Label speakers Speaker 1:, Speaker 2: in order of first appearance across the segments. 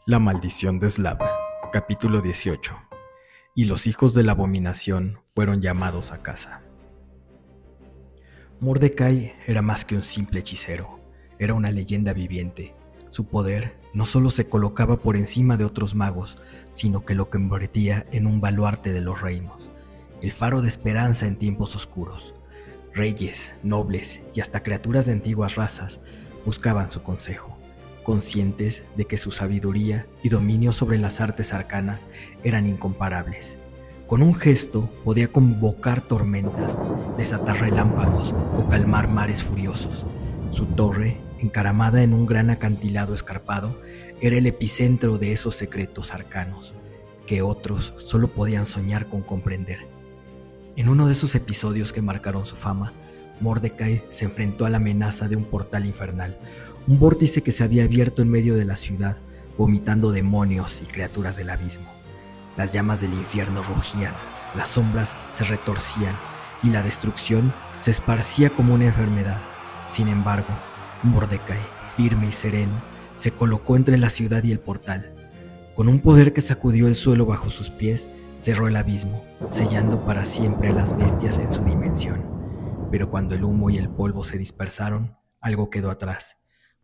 Speaker 1: La maldición de Slava, capítulo 18. Y los hijos de la abominación fueron llamados a casa. Mordecai era más que un simple hechicero, era una leyenda viviente. Su poder no solo se colocaba por encima de otros magos, sino que lo convertía en un baluarte de los reinos, el faro de esperanza en tiempos oscuros. Reyes, nobles y hasta criaturas de antiguas razas buscaban su consejo, conscientes de que su sabiduría y dominio sobre las artes arcanas eran incomparables. Con un gesto podía convocar tormentas, desatar relámpagos o calmar mares furiosos. Su torre, encaramada en un gran acantilado escarpado, era el epicentro de esos secretos arcanos que otros solo podían soñar con comprender. En uno de esos episodios que marcaron su fama, Mordecai se enfrentó a la amenaza de un portal infernal, un vórtice que se había abierto en medio de la ciudad, vomitando demonios y criaturas del abismo. Las llamas del infierno rugían, las sombras se retorcían y la destrucción se esparcía como una enfermedad. Sin embargo, Mordecai, firme y sereno, se colocó entre la ciudad y el portal. Con un poder que sacudió el suelo bajo sus pies, cerró el abismo, sellando para siempre a las bestias en su dimensión. Pero cuando el humo y el polvo se dispersaron, algo quedó atrás.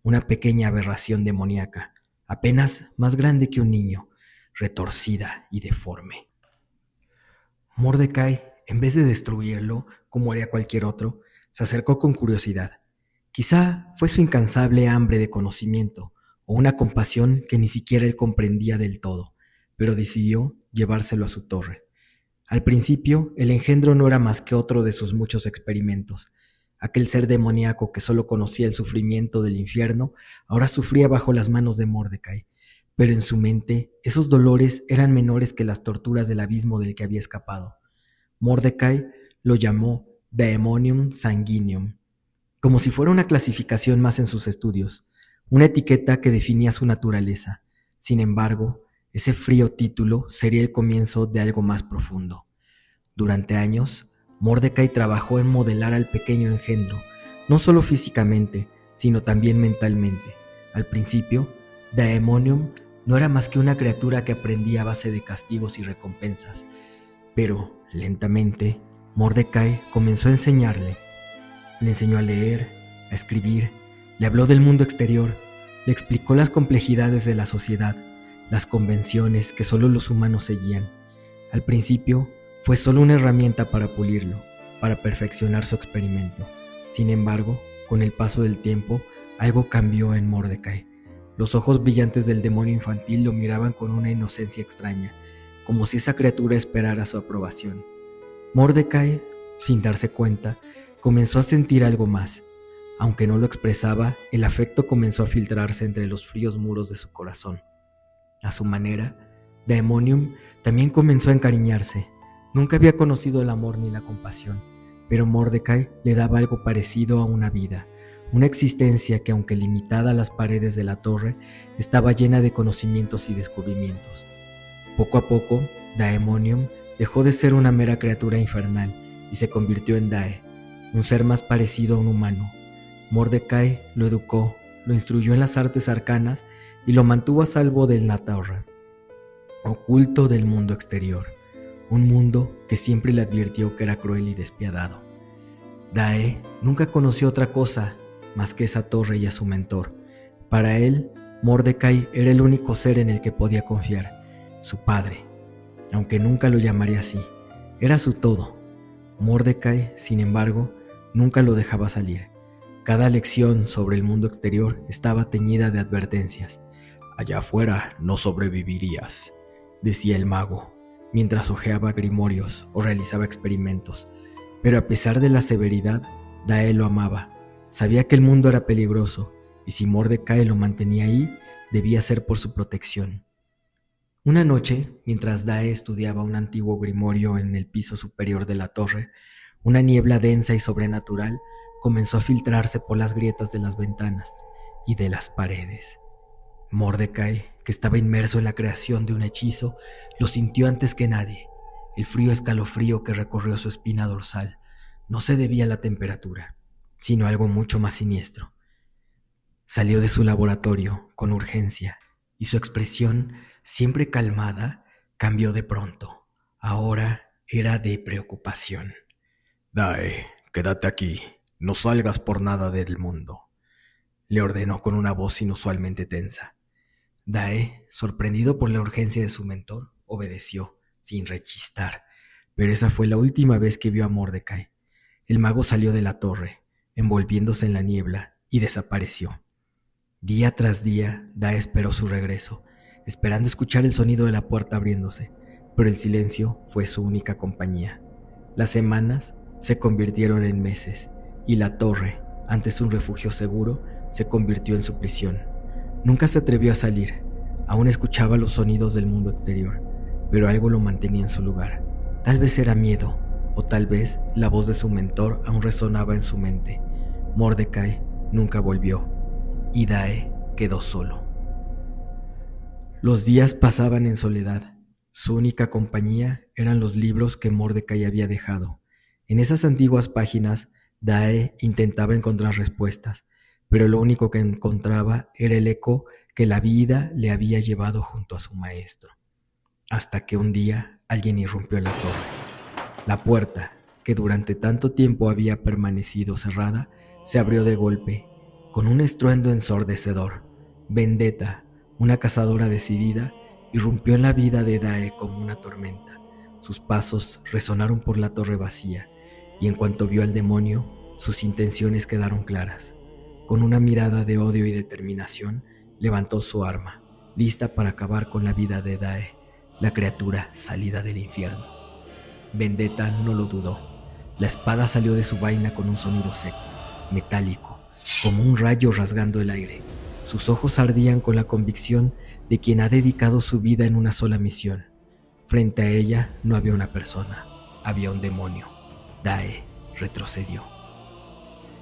Speaker 1: Una pequeña aberración demoníaca, apenas más grande que un niño, retorcida y deforme. Mordecai, en vez de destruirlo, como haría cualquier otro, se acercó con curiosidad. Quizá fue su incansable hambre de conocimiento, o una compasión que ni siquiera él comprendía del todo, pero decidió llevárselo a su torre. Al principio, el engendro no era más que otro de sus muchos experimentos. Aquel ser demoníaco que solo conocía el sufrimiento del infierno, ahora sufría bajo las manos de Mordecai. Pero en su mente, esos dolores eran menores que las torturas del abismo del que había escapado. Mordecai lo llamó Daemonium Sanguinium, como si fuera una clasificación más en sus estudios, una etiqueta que definía su naturaleza. Sin embargo, ese frío título sería el comienzo de algo más profundo. Durante años, Mordecai trabajó en modelar al pequeño engendro, no solo físicamente, sino también mentalmente. Al principio, Daemonium no era más que una criatura que aprendía a base de castigos y recompensas, pero lentamente Mordecai comenzó a enseñarle. Le enseñó a leer, a escribir, le habló del mundo exterior, le explicó las complejidades de la sociedad, las convenciones que solo los humanos seguían. Al principio fue solo una herramienta para pulirlo, para perfeccionar su experimento. Sin embargo, con el paso del tiempo, algo cambió en Mordecai. Los ojos brillantes del demonio infantil lo miraban con una inocencia extraña, como si esa criatura esperara su aprobación. Mordecai, sin darse cuenta, comenzó a sentir algo más. Aunque no lo expresaba, el afecto comenzó a filtrarse entre los fríos muros de su corazón. A su manera, Daemonium también comenzó a encariñarse. Nunca había conocido el amor ni la compasión, pero Mordecai le daba algo parecido a una vida, una existencia que, aunque limitada a las paredes de la torre, estaba llena de conocimientos y descubrimientos. Poco a poco, Daemonium dejó de ser una mera criatura infernal y se convirtió en Dae, un ser más parecido a un humano. Mordecai lo educó, lo instruyó en las artes arcanas y lo mantuvo a salvo de la torre, oculto del mundo exterior, un mundo que siempre le advirtió que era cruel y despiadado. Dae nunca conoció otra cosa más que esa torre y a su mentor. Para él, Mordecai era el único ser en el que podía confiar, su padre, aunque nunca lo llamaría así. Era su todo. Mordecai, sin embargo, nunca lo dejaba salir. Cada lección sobre el mundo exterior estaba teñida de advertencias. «Allá afuera no sobrevivirías», decía el mago, mientras hojeaba grimorios o realizaba experimentos. Pero a pesar de la severidad, Dae lo amaba. Sabía que el mundo era peligroso, y si Mordecai lo mantenía ahí, debía ser por su protección. Una noche, mientras Dae estudiaba un antiguo grimorio en el piso superior de la torre, una niebla densa y sobrenatural comenzó a filtrarse por las grietas de las ventanas y de las paredes. Mordecai, que estaba inmerso en la creación de un hechizo, lo sintió antes que nadie. El frío escalofrío que recorrió su espina dorsal no se debía a la temperatura, sino a algo mucho más siniestro. Salió de su laboratorio con urgencia y su expresión, siempre calmada, cambió de pronto. Ahora era de preocupación. «Dae, quédate aquí, no salgas por nada del mundo», le ordenó con una voz inusualmente tensa. Dae, sorprendido por la urgencia de su mentor, obedeció, sin rechistar, pero esa fue la última vez que vio a Mordecai. El mago salió de la torre, envolviéndose en la niebla, y desapareció. Día tras día, Dae esperó su regreso, esperando escuchar el sonido de la puerta abriéndose, pero el silencio fue su única compañía. Las semanas se convirtieron en meses, y la torre, antes un refugio seguro, se convirtió en su prisión. Nunca se atrevió a salir, aún escuchaba los sonidos del mundo exterior, pero algo lo mantenía en su lugar. Tal vez era miedo, o tal vez la voz de su mentor aún resonaba en su mente. Mordecai nunca volvió, y Dae quedó solo. Los días pasaban en soledad. Su única compañía eran los libros que Mordecai había dejado. En esas antiguas páginas, Dae intentaba encontrar respuestas, pero lo único que encontraba era el eco que la vida le había llevado junto a su maestro. Hasta que un día alguien irrumpió en la torre. La puerta, que durante tanto tiempo había permanecido cerrada, se abrió de golpe, con un estruendo ensordecedor. Vendetta, una cazadora decidida, irrumpió en la vida de Dae como una tormenta. Sus pasos resonaron por la torre vacía, y en cuanto vio al demonio, sus intenciones quedaron claras. Con una mirada de odio y determinación, levantó su arma, lista para acabar con la vida de Dae, la criatura salida del infierno. Vendetta no lo dudó. La espada salió de su vaina con un sonido seco, metálico, como un rayo rasgando el aire. Sus ojos ardían con la convicción de quien ha dedicado su vida en una sola misión. Frente a ella no había una persona, había un demonio. Dae retrocedió.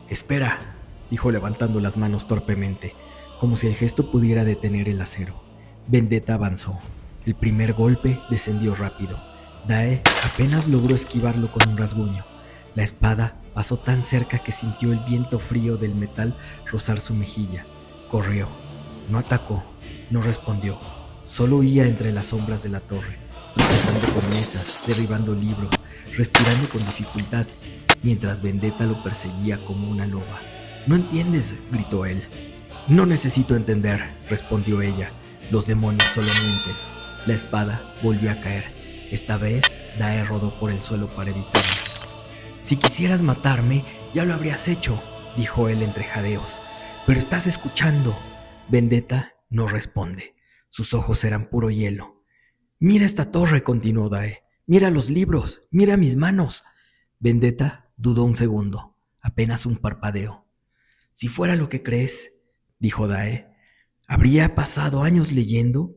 Speaker 1: «Espera», dijo levantando las manos torpemente, como si el gesto pudiera detener el acero. Vendetta avanzó. El primer golpe descendió rápido. Dae apenas logró esquivarlo con un rasguño. La espada pasó tan cerca que sintió el viento frío del metal rozar su mejilla. Corrió. No atacó, no respondió. Solo huía entre las sombras de la torre, tropezando con mesas, derribando libros, respirando con dificultad, mientras Vendetta lo perseguía como una loba. «¿No entiendes?», gritó él. «No necesito entender», respondió ella. «Los demonios solo mienten». La espada volvió a caer. Esta vez, Dae rodó por el suelo para evitarlo. «Si quisieras matarme, ya lo habrías hecho», dijo él entre jadeos. «Pero estás escuchando». Vendetta no responde. Sus ojos eran puro hielo. «Mira esta torre», continuó Dae. «Mira los libros, mira mis manos». Vendetta dudó un segundo, apenas un parpadeo. «Si fuera lo que crees», dijo Dae, «¿habría pasado años leyendo,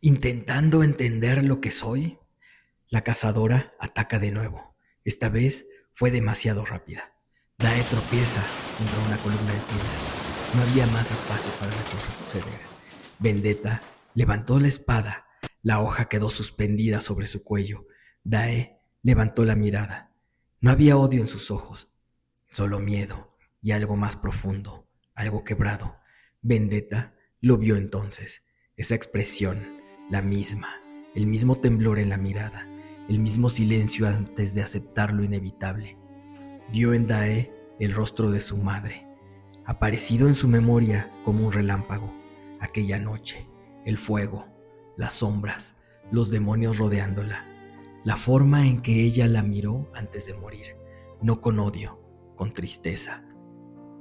Speaker 1: intentando entender lo que soy?» La cazadora ataca de nuevo. Esta vez fue demasiado rápida. Dae tropieza contra una columna de piedra. No había más espacio para retroceder. Vendetta levantó la espada. La hoja quedó suspendida sobre su cuello. Dae levantó la mirada. No había odio en sus ojos, solo miedo y algo más profundo, algo quebrado. Vendetta lo vio entonces. Esa expresión, la misma, el mismo temblor en la mirada, el mismo silencio antes de aceptar lo inevitable. Vio en Dae el rostro de su madre, aparecido en su memoria como un relámpago. Aquella noche, el fuego, las sombras, los demonios rodeándola, la forma en que ella la miró antes de morir, no con odio, con tristeza.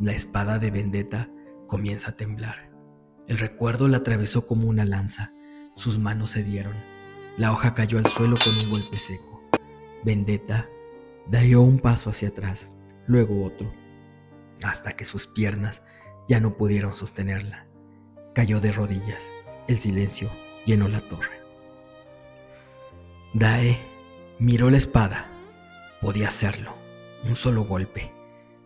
Speaker 1: La espada de Vendetta comienza a temblar. El recuerdo la atravesó como una lanza. Sus manos cedieron. La hoja cayó al suelo con un golpe seco. Vendetta dio un paso hacia atrás, luego otro, hasta que sus piernas ya no pudieron sostenerla. Cayó de rodillas. El silencio llenó la torre. Dae miró la espada. Podía hacerlo. Un solo golpe.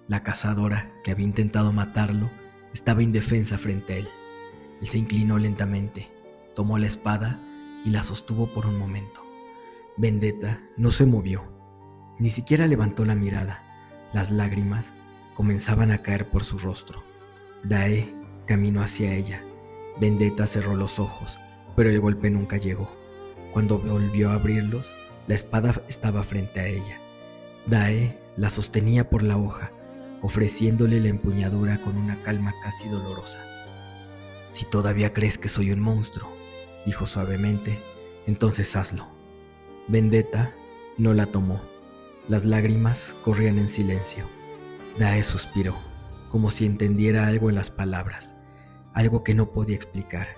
Speaker 1: La cazadora que había intentado matarlo estaba indefensa frente a él. Él se inclinó lentamente, tomó la espada y la sostuvo por un momento. Vendetta no se movió, ni siquiera levantó la mirada. Las lágrimas comenzaban a caer por su rostro. Dae caminó hacia ella. Vendetta cerró los ojos, pero el golpe nunca llegó. Cuando volvió a abrirlos, la espada estaba frente a ella. Dae la sostenía por la hoja, ofreciéndole la empuñadura con una calma casi dolorosa. «Si todavía crees que soy un monstruo», dijo suavemente, «entonces hazlo». Vendetta no la tomó. Las lágrimas corrían en silencio. Dae suspiró, como si entendiera algo en las palabras, algo que no podía explicar.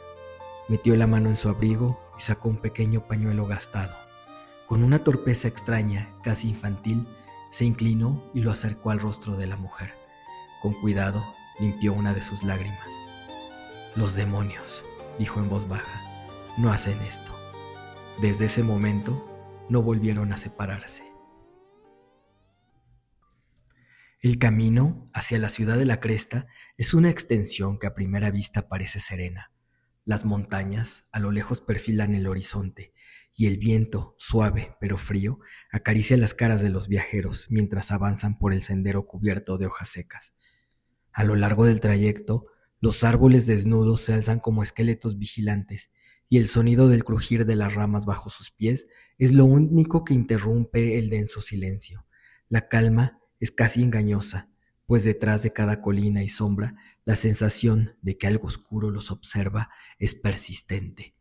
Speaker 1: Metió la mano en su abrigo y sacó un pequeño pañuelo gastado. Con una torpeza extraña, casi infantil, se inclinó y lo acercó al rostro de la mujer. Con cuidado, limpió una de sus lágrimas. «Los demonios», dijo en voz baja, «no hacen esto». Desde ese momento, no volvieron a separarse. El camino hacia la ciudad de la Cresta es una extensión que a primera vista parece serena. Las montañas a lo lejos perfilan el horizonte y el viento, suave pero frío, acaricia las caras de los viajeros mientras avanzan por el sendero cubierto de hojas secas. A lo largo del trayecto, los árboles desnudos se alzan como esqueletos vigilantes y el sonido del crujir de las ramas bajo sus pies es lo único que interrumpe el denso silencio. La calma es casi engañosa, pues detrás de cada colina y sombra, la sensación de que algo oscuro los observa es persistente.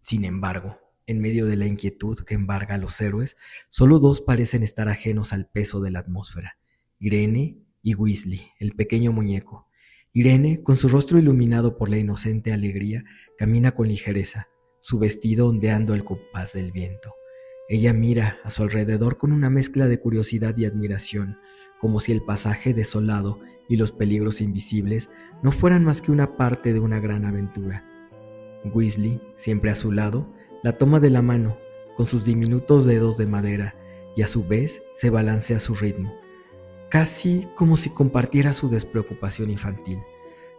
Speaker 1: Sin embargo, en medio de la inquietud que embarga a los héroes, solo dos parecen estar ajenos al peso de la atmósfera: Irene y Weasley, el pequeño muñeco. Irene, con su rostro iluminado por la inocente alegría, camina con ligereza, su vestido ondeando al compás del viento. Ella mira a su alrededor con una mezcla de curiosidad y admiración, como si el pasaje desolado y los peligros invisibles no fueran más que una parte de una gran aventura. Weasley, siempre a su lado, la toma de la mano con sus diminutos dedos de madera y a su vez se balancea a su ritmo, casi como si compartiera su despreocupación infantil.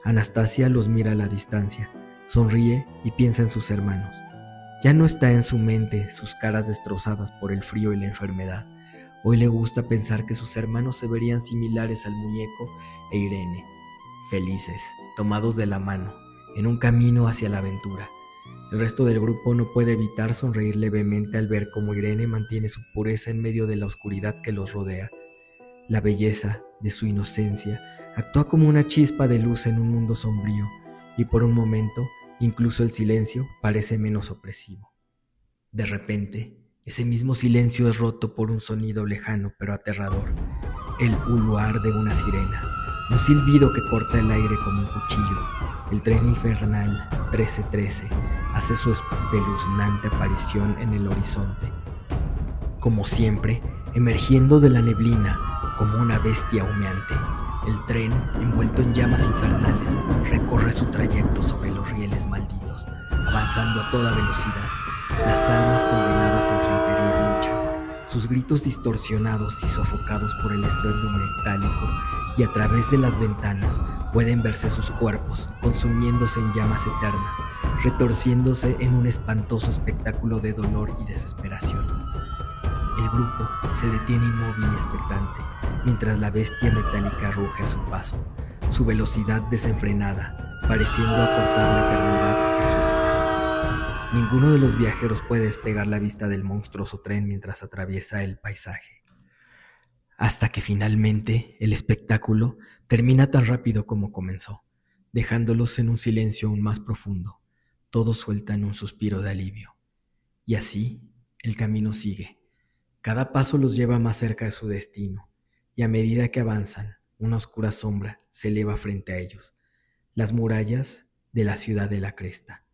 Speaker 1: Anastasia los mira a la distancia, sonríe y piensa en sus hermanos. Ya no está en su mente sus caras destrozadas por el frío y la enfermedad. Hoy le gusta pensar que sus hermanos se verían similares al muñeco e Irene, felices, tomados de la mano, en un camino hacia la aventura. El resto del grupo no puede evitar sonreír levemente al ver cómo Irene mantiene su pureza en medio de la oscuridad que los rodea. La belleza de su inocencia actúa como una chispa de luz en un mundo sombrío, y por un momento, incluso el silencio parece menos opresivo. De repente, ese mismo silencio es roto por un sonido lejano pero aterrador, el uluar de una sirena, un silbido que corta el aire como un cuchillo. El tren infernal 1313 hace su espeluznante aparición en el horizonte. Como siempre, emergiendo de la neblina como una bestia humeante, el tren, envuelto en llamas infernales, recorre su trayecto sobre los rieles malditos, avanzando a toda velocidad. Las almas condenadas en su interior luchan, sus gritos distorsionados y sofocados por el estruendo metálico, y a través de las ventanas pueden verse sus cuerpos consumiéndose en llamas eternas, retorciéndose en un espantoso espectáculo de dolor y desesperación. El grupo se detiene inmóvil y expectante, mientras la bestia metálica ruge a su paso, su velocidad desenfrenada, pareciendo acortar la eternidad de su espanto. Ninguno de los viajeros puede despegar la vista del monstruoso tren mientras atraviesa el paisaje. Hasta que finalmente el espectáculo termina tan rápido como comenzó, dejándolos en un silencio aún más profundo. Todos sueltan un suspiro de alivio. Y así el camino sigue. Cada paso los lleva más cerca de su destino, y a medida que avanzan, una oscura sombra se eleva frente a ellos, las murallas de la ciudad de la Cresta.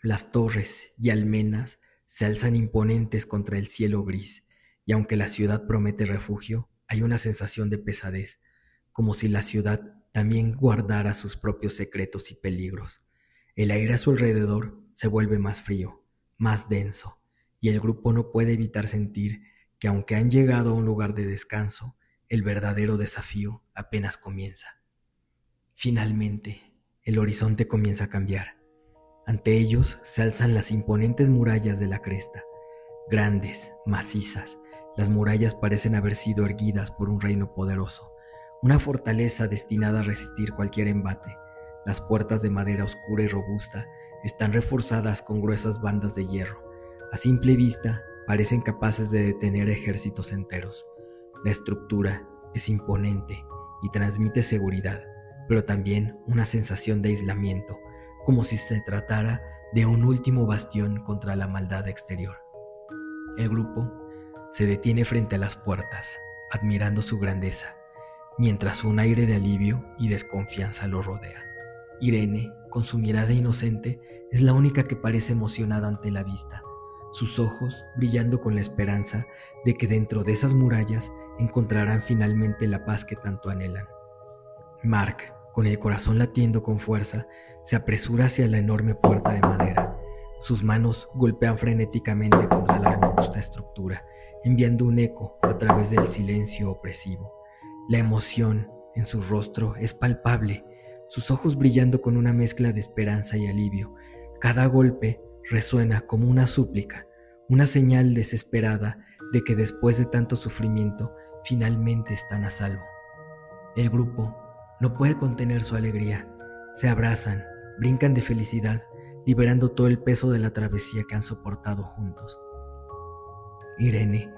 Speaker 1: Las torres y almenas se alzan imponentes contra el cielo gris, y aunque la ciudad promete refugio, hay una sensación de pesadez, como si la ciudad también guardara sus propios secretos y peligros. El aire a su alrededor se vuelve más frío, más denso, y el grupo no puede evitar sentir que aunque han llegado a un lugar de descanso, el verdadero desafío apenas comienza. Finalmente, el horizonte comienza a cambiar. Ante ellos se alzan las imponentes murallas de la Cresta. Grandes, macizas, las murallas parecen haber sido erguidas por un reino poderoso, una fortaleza destinada a resistir cualquier embate. Las puertas de madera oscura y robusta están reforzadas con gruesas bandas de hierro. A simple vista, parecen capaces de detener ejércitos enteros. La estructura es imponente y transmite seguridad, pero también una sensación de aislamiento, como si se tratara de un último bastión contra la maldad exterior. El grupo se detiene frente a las puertas, admirando su grandeza, mientras un aire de alivio y desconfianza lo rodea. Irene, con su mirada inocente, es la única que parece emocionada ante la vista, sus ojos brillando con la esperanza de que dentro de esas murallas encontrarán finalmente la paz que tanto anhelan. Mark, con el corazón latiendo con fuerza, se apresura hacia la enorme puerta de madera. Sus manos golpean frenéticamente contra la robusta estructura, enviando un eco a través del silencio opresivo. La emoción en su rostro es palpable, sus ojos brillando con una mezcla de esperanza y alivio. Cada golpe resuena como una súplica, una señal desesperada de que después de tanto sufrimiento, finalmente están a salvo. El grupo no puede contener su alegría. Se abrazan, brincan de felicidad, liberando todo el peso de la travesía que han soportado juntos. Irene,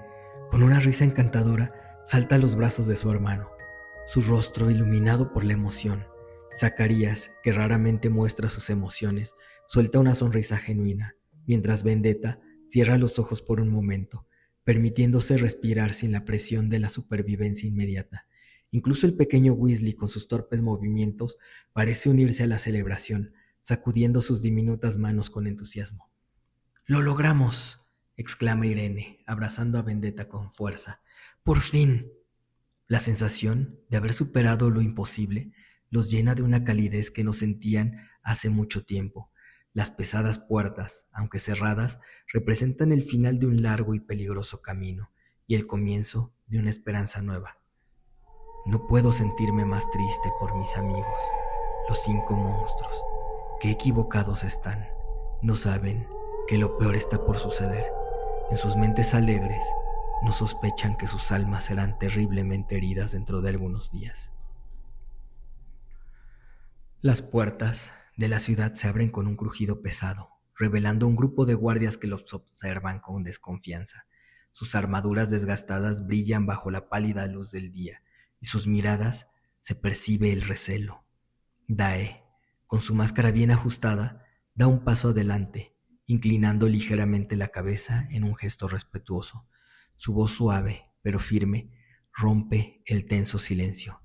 Speaker 1: con una risa encantadora, salta a los brazos de su hermano, su rostro iluminado por la emoción. Zacarías, que raramente muestra sus emociones, suelta una sonrisa genuina, mientras Vendetta cierra los ojos por un momento, permitiéndose respirar sin la presión de la supervivencia inmediata. Incluso el pequeño Weasley, con sus torpes movimientos, parece unirse a la celebración, sacudiendo sus diminutas manos con entusiasmo. «¡Lo logramos!», exclama Irene, abrazando a Vendetta con fuerza. «¡Por fin!». La sensación de haber superado lo imposible los llena de una calidez que no sentían hace mucho tiempo. Las pesadas puertas, aunque cerradas, representan el final de un largo y peligroso camino y el comienzo de una esperanza nueva. No puedo sentirme más triste por mis amigos, los 5 monstruos. Qué equivocados están. No saben que lo peor está por suceder. En sus mentes alegres, no sospechan que sus almas serán terriblemente heridas dentro de algunos días. Las puertas de la ciudad se abren con un crujido pesado, revelando un grupo de guardias que los observan con desconfianza. Sus armaduras desgastadas brillan bajo la pálida luz del día, y sus miradas se percibe el recelo. Dae, con su máscara bien ajustada, da un paso adelante, inclinando ligeramente la cabeza en un gesto respetuoso. Su voz suave, pero firme, rompe el tenso silencio.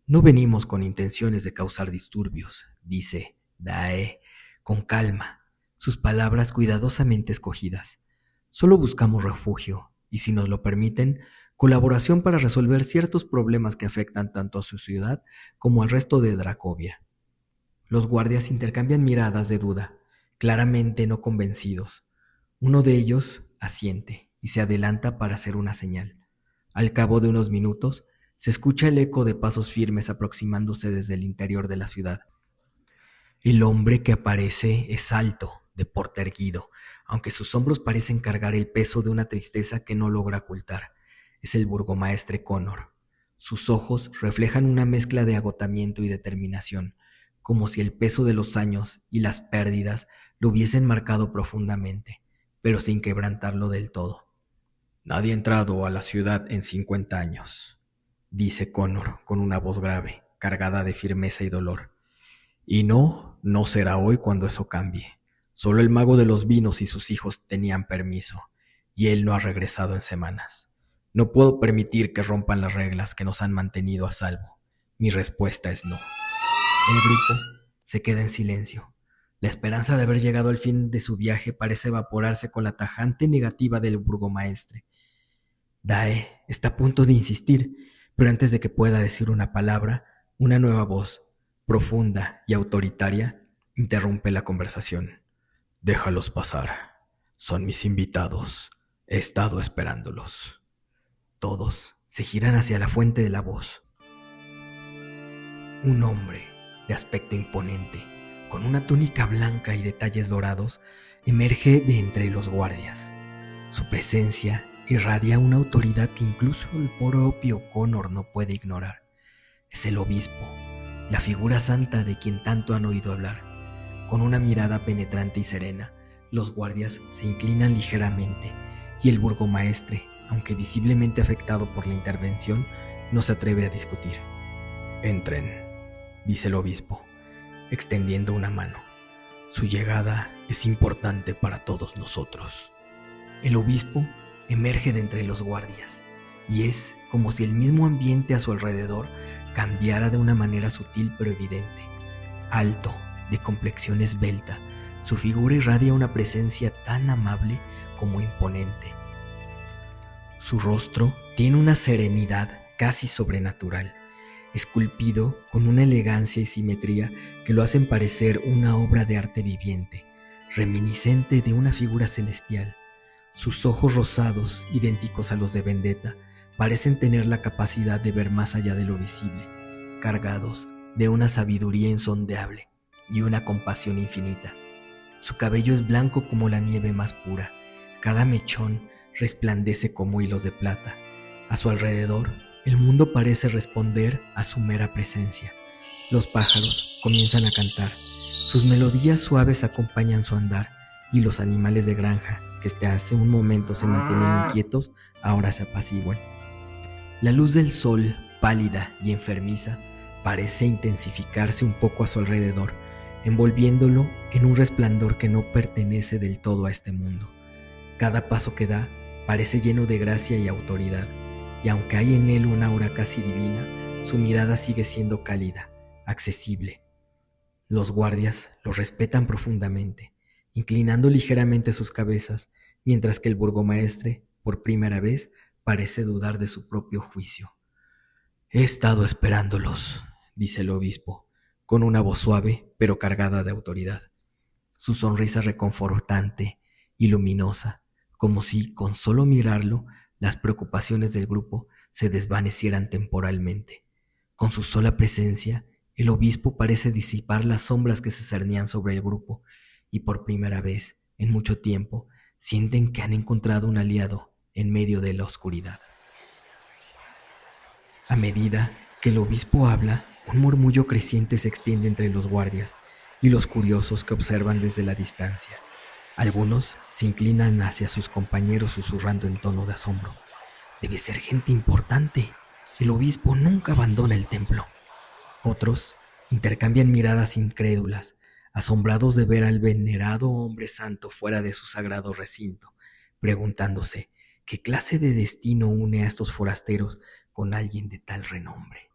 Speaker 1: «No venimos con intenciones de causar disturbios», dice Dae, con calma, sus palabras cuidadosamente escogidas. «Solo buscamos refugio, y si nos lo permiten, colaboración para resolver ciertos problemas que afectan tanto a su ciudad como al resto de Dracovia». Los guardias intercambian miradas de duda, claramente no convencidos. Uno de ellos asiente y se adelanta para hacer una señal. Al cabo de unos minutos, se escucha el eco de pasos firmes aproximándose desde el interior de la ciudad. El hombre que aparece es alto, de porte erguido, aunque sus hombros parecen cargar el peso de una tristeza que no logra ocultar. Es el burgomaestre Connor. Sus ojos reflejan una mezcla de agotamiento y determinación, como si el peso de los años y las pérdidas lo hubiesen marcado profundamente, pero sin quebrantarlo del todo. «Nadie ha entrado a la ciudad en 50 años», dice Connor con una voz grave, cargada de firmeza y dolor. «Y no será hoy cuando eso cambie. Solo el mago de los vinos y sus hijos tenían permiso, y él no ha regresado en semanas. No puedo permitir que rompan las reglas que nos han mantenido a salvo. Mi respuesta es no». El grupo se queda en silencio. La esperanza de haber llegado al fin de su viaje parece evaporarse con la tajante negativa del burgomaestre. Dae está a punto de insistir, pero antes de que pueda decir una palabra, una nueva voz, profunda y autoritaria, interrumpe la conversación. «Déjalos pasar. Son mis invitados. He estado esperándolos». Todos se giran hacia la fuente de la voz. Un hombre de aspecto imponente, con una túnica blanca y detalles dorados, emerge de entre los guardias. Su presencia irradia una autoridad que incluso el propio Connor no puede ignorar. Es el obispo, la figura santa de quien tanto han oído hablar. Con una mirada penetrante y serena, los guardias se inclinan ligeramente y el burgomaestre, aunque visiblemente afectado por la intervención, no se atreve a discutir. «Entren», dice el obispo, extendiendo una mano. «Su llegada es importante para todos nosotros». El obispo emerge de entre los guardias y es como si el mismo ambiente a su alrededor cambiara de una manera sutil pero evidente. Alto, de complexión esbelta, su figura irradia una presencia tan amable como imponente. Su rostro tiene una serenidad casi sobrenatural, esculpido con una elegancia y simetría que lo hacen parecer una obra de arte viviente, reminiscente de una figura celestial. Sus ojos rosados, idénticos a los de Vendetta, parecen tener la capacidad de ver más allá de lo visible, cargados de una sabiduría insondeable y una compasión infinita. Su cabello es blanco como la nieve más pura, cada mechón resplandece como hilos de plata. A su alrededor, el mundo parece responder a su mera presencia. Los pájaros comienzan a cantar, sus melodías suaves acompañan su andar, y los animales de granja, que hasta hace un momento se mantenían inquietos, ahora se apaciguan. La luz del sol, pálida y enfermiza, parece intensificarse un poco a su alrededor, envolviéndolo en un resplandor que no pertenece del todo a este mundo. Cada paso que da parece lleno de gracia y autoridad, y aunque hay en él una aura casi divina, su mirada sigue siendo cálida, accesible. Los guardias lo respetan profundamente, inclinando ligeramente sus cabezas, mientras que el burgomaestre, por primera vez, parece dudar de su propio juicio. «He estado esperándolos», dice el obispo, con una voz suave pero cargada de autoridad. Su sonrisa reconfortante y luminosa, como si, con solo mirarlo, las preocupaciones del grupo se desvanecieran temporalmente. Con su sola presencia, el obispo parece disipar las sombras que se cernían sobre el grupo, y por primera vez, en mucho tiempo, sienten que han encontrado un aliado en medio de la oscuridad. A medida que el obispo habla, un murmullo creciente se extiende entre los guardias y los curiosos que observan desde la distancia. Algunos se inclinan hacia sus compañeros susurrando en tono de asombro. «Debe ser gente importante. El obispo nunca abandona el templo». Otros intercambian miradas incrédulas, asombrados de ver al venerado hombre santo fuera de su sagrado recinto, preguntándose qué clase de destino une a estos forasteros con alguien de tal renombre.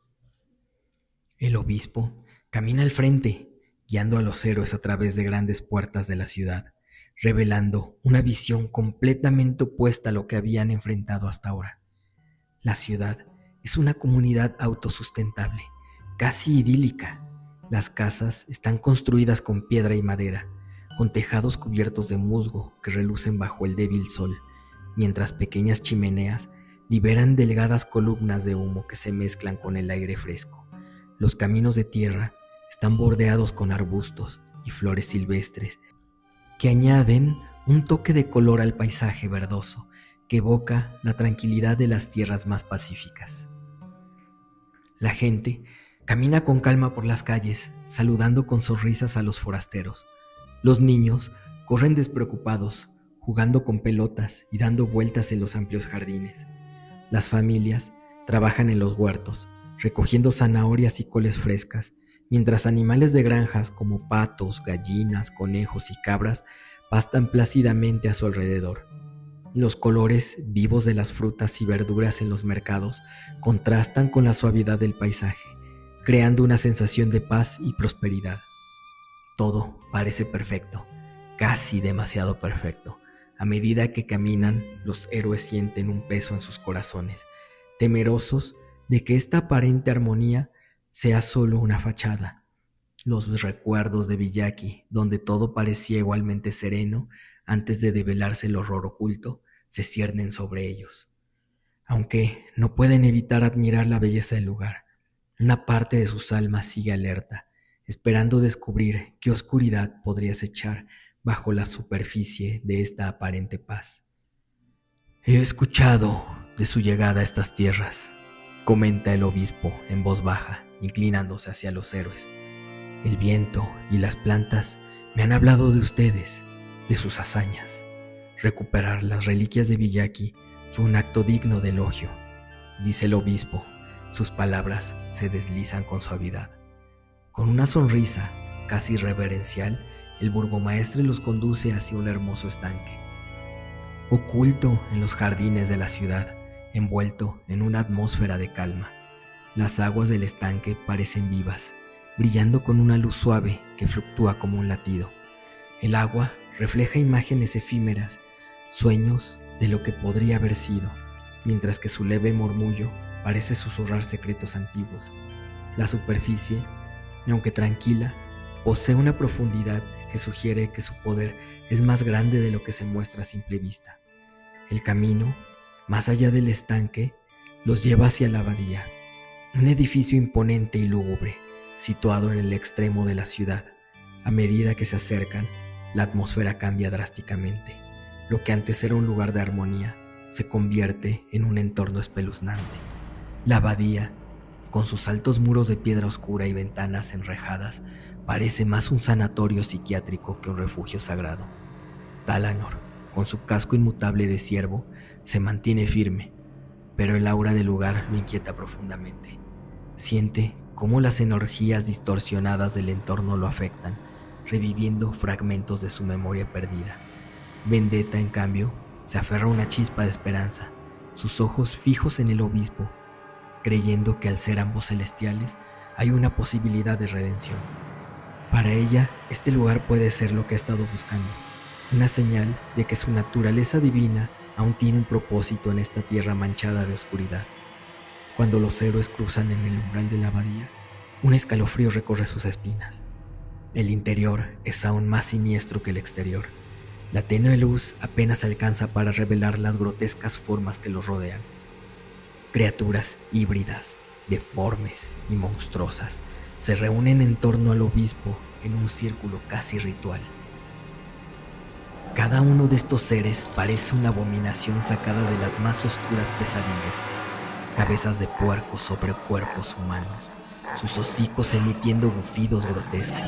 Speaker 1: El obispo camina al frente, guiando a los héroes a través de grandes puertas de la ciudad, revelando una visión completamente opuesta a lo que habían enfrentado hasta ahora. La ciudad es una comunidad autosustentable, casi idílica. Las casas están construidas con piedra y madera, con tejados cubiertos de musgo que relucen bajo el débil sol, mientras pequeñas chimeneas liberan delgadas columnas de humo que se mezclan con el aire fresco. Los caminos de tierra están bordeados con arbustos y flores silvestres que añaden un toque de color al paisaje verdoso que evoca la tranquilidad de las tierras más pacíficas. La gente camina con calma por las calles, saludando con sonrisas a los forasteros. Los niños corren despreocupados, jugando con pelotas y dando vueltas en los amplios jardines. Las familias trabajan en los huertos, recogiendo zanahorias y coles frescas, mientras animales de granjas como patos, gallinas, conejos y cabras pastan plácidamente a su alrededor. Los colores vivos de las frutas y verduras en los mercados contrastan con la suavidad del paisaje, creando una sensación de paz y prosperidad. Todo parece perfecto, casi demasiado perfecto. A medida que caminan, los héroes sienten un peso en sus corazones, temerosos de que esta aparente armonía sea solo una fachada. Los recuerdos de Villaki, donde todo parecía igualmente sereno antes de develarse el horror oculto, se ciernen sobre ellos. Aunque no pueden evitar admirar la belleza del lugar, una parte de sus almas sigue alerta, esperando descubrir qué oscuridad podría acechar bajo la superficie de esta aparente paz. «He escuchado de su llegada a estas tierras», comenta el obispo en voz baja inclinándose hacia los héroes. El viento y las plantas me han hablado de ustedes, de sus hazañas. Recuperar las reliquias de Villaki fue un acto digno de elogio, dice el obispo. Sus palabras se deslizan con suavidad. Con una sonrisa casi reverencial, el burgomaestre los conduce hacia un hermoso estanque. Oculto en los jardines de la ciudad, envuelto en una atmósfera de calma, las aguas del estanque parecen vivas, brillando con una luz suave que fluctúa como un latido. El agua refleja imágenes efímeras, sueños de lo que podría haber sido, mientras que su leve murmullo parece susurrar secretos antiguos. La superficie, aunque tranquila, posee una profundidad que sugiere que su poder es más grande de lo que se muestra a simple vista. El camino, más allá del estanque, los lleva hacia la abadía, un edificio imponente y lúgubre, situado en el extremo de la ciudad. A medida que se acercan, la atmósfera cambia drásticamente. Lo que antes era un lugar de armonía se convierte en un entorno espeluznante. La abadía, con sus altos muros de piedra oscura y ventanas enrejadas, parece más un sanatorio psiquiátrico que un refugio sagrado. Talanor, con su casco inmutable de ciervo, se mantiene firme, pero el aura del lugar lo inquieta profundamente. Siente cómo las energías distorsionadas del entorno lo afectan, reviviendo fragmentos de su memoria perdida. Vendetta, en cambio, se aferra a una chispa de esperanza, sus ojos fijos en el obispo, creyendo que al ser ambos celestiales hay una posibilidad de redención. Para ella, este lugar puede ser lo que ha estado buscando, una señal de que su naturaleza divina aún tiene un propósito en esta tierra manchada de oscuridad. Cuando los héroes cruzan en el umbral de la abadía, un escalofrío recorre sus espinas. El interior es aún más siniestro que el exterior. La tenue luz apenas alcanza para revelar las grotescas formas que los rodean. Criaturas híbridas, deformes y monstruosas se reúnen en torno al obispo en un círculo casi ritual. Cada uno de estos seres parece una abominación sacada de las más oscuras pesadillas. Cabezas de puerco sobre cuerpos humanos, sus hocicos emitiendo bufidos grotescos.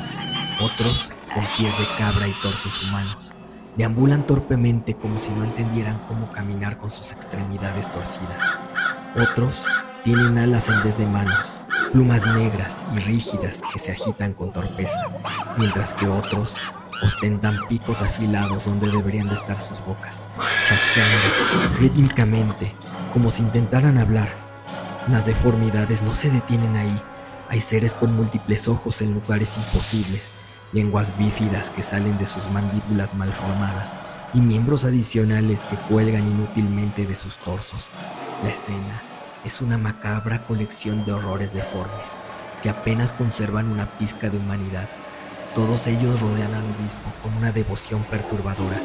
Speaker 1: Otros, con pies de cabra y torsos humanos, deambulan torpemente como si no entendieran cómo caminar con sus extremidades torcidas. Otros tienen alas en vez de manos, plumas negras y rígidas que se agitan con torpeza, mientras que otros ostentan picos afilados donde deberían de estar sus bocas, chasqueando rítmicamente como si intentaran hablar. Las deformidades no se detienen ahí. Hay seres con múltiples ojos en lugares imposibles, lenguas bífidas que salen de sus mandíbulas malformadas y miembros adicionales que cuelgan inútilmente de sus torsos. La escena es una macabra colección de horrores deformes que apenas conservan una pizca de humanidad. Todos ellos rodean al obispo con una devoción perturbadora,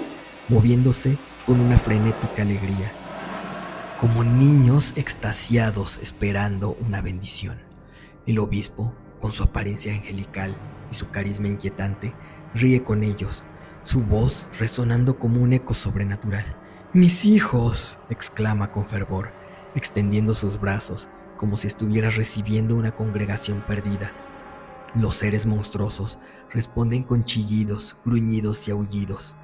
Speaker 1: moviéndose con una frenética alegría, como niños extasiados esperando una bendición. El obispo, con su apariencia angelical y su carisma inquietante, ríe con ellos, su voz resonando como un eco sobrenatural. «¡Mis hijos!», exclama con fervor, extendiendo sus brazos como si estuviera recibiendo una congregación perdida. Los seres monstruosos responden con chillidos, gruñidos y aullidos,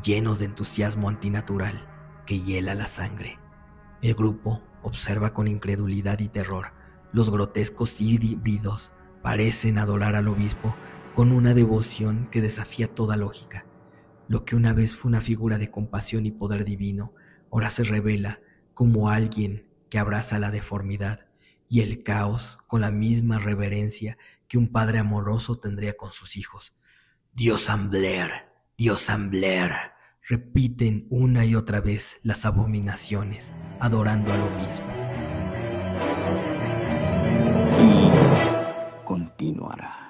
Speaker 1: llenos de entusiasmo antinatural que hiela la sangre. El grupo observa con incredulidad y terror. Los grotescos híbridos parecen adorar al obispo con una devoción que desafía toda lógica. Lo que una vez fue una figura de compasión y poder divino, ahora se revela como alguien que abraza la deformidad y el caos con la misma reverencia que un padre amoroso tendría con sus hijos. «Dios Ambler, Dios Ambler», repiten una y otra vez las abominaciones, adorando al obispo. Y continuará.